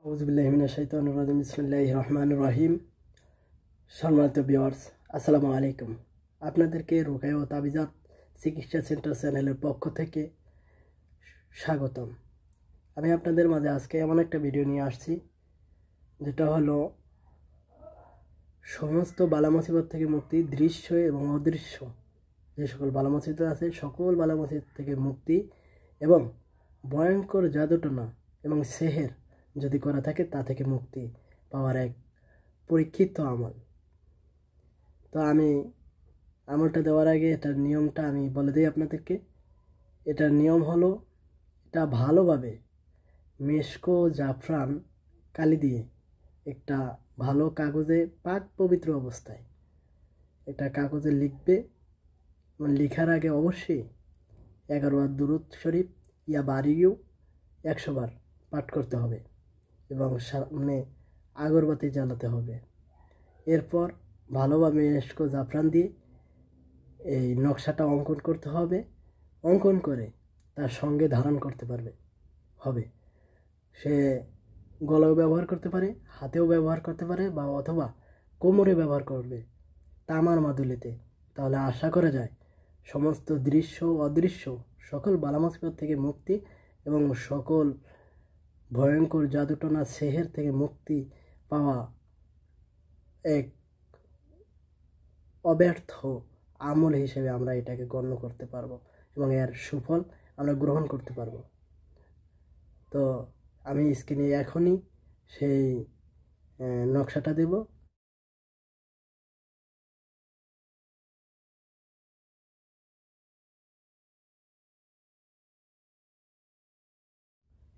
আউযুবিল্লাহি মিনাশ শাইতানির রাজিম বিসমিল্লাহির রহমানির রহিম। সম্মানিত ভিউয়ার্স, আসসালামু আলাইকুম। আপনাদেরকে রুকায়া ও তাবিজাত চিকিৎসা সেন্টার চ্যানেলের পক্ষ থেকে স্বাগতম। আমি আপনাদের মাঝে আজকে এমন একটা ভিডিও নিয়ে আসছি যেটা হলো সমস্ত বালা মুসিবত থেকে মুক্তি, দৃশ্য এবং অদৃশ্য যে সকল বালা মুসিবত আছে সকল বালা মুসিবত থেকে মুক্তি এবং ভয়ঙ্কর জাদুটনা এবং সেহের যদি করা থাকে তা থেকে মুক্তি পাওয়ার এক পরীক্ষিত আমল। তো আমি আমলটা দেওয়ার আগে এটার নিয়মটা আমি বলে দিই আপনাদেরকে। এটার নিয়ম হলো, এটা ভালোভাবে মেশকো জাফরান কালি দিয়ে একটা ভালো কাগজে পাক পবিত্র অবস্থায় এটা কাগজে লিখবে। লেখার আগে অবশ্যই 11 বার দুরূদ শরীফ ইয়া বারিও 100 বার পাঠ করতে হবে এবং সামনে আগরবাতি জ্বালাতে হবে। এরপর ভালোভাবে মেশকো জাফরান দিয়ে এই নকশাটা অঙ্কন করতে হবে। অঙ্কন করে তার সঙ্গে ধারণ করতে হবে। সে গলাও ব্যবহার করতে পারে, হাতেও ব্যবহার করতে পারে বা অথবা কোমরে ব্যবহার করবে তামার মাদুলিতে। তাহলে আশা করা যায় সমস্ত দৃশ্য অদৃশ্য সকল বালা মুসিবত থেকে মুক্তি এবং সকল ভয়ঙ্কর জাদুটনা সেহের থেকে মুক্তি পাওয়া এক অব্যর্থ আমল হিসেবে আমরা এটাকে গণ্য করতে পারবো এবং এর সুফল আমরা গ্রহণ করতে পারবো। তো আমি স্ক্রিনে এখনই সেই নকশাটা দেব।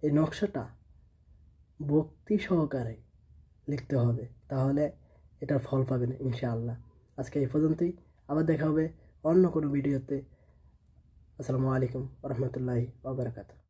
এই নকশাটা ভক্তি সহকারে লিখতে হবে, তাহলে এটার ফল পাবেন ইনশাআল্লাহ। আজকে এই পর্যন্তই, আবার দেখা হবে অন্য কোনো ভিডিওতে। আসসালামু আলাইকুম ওয়া রাহমাতুল্লাহি ওয়া বারাকাতুহু।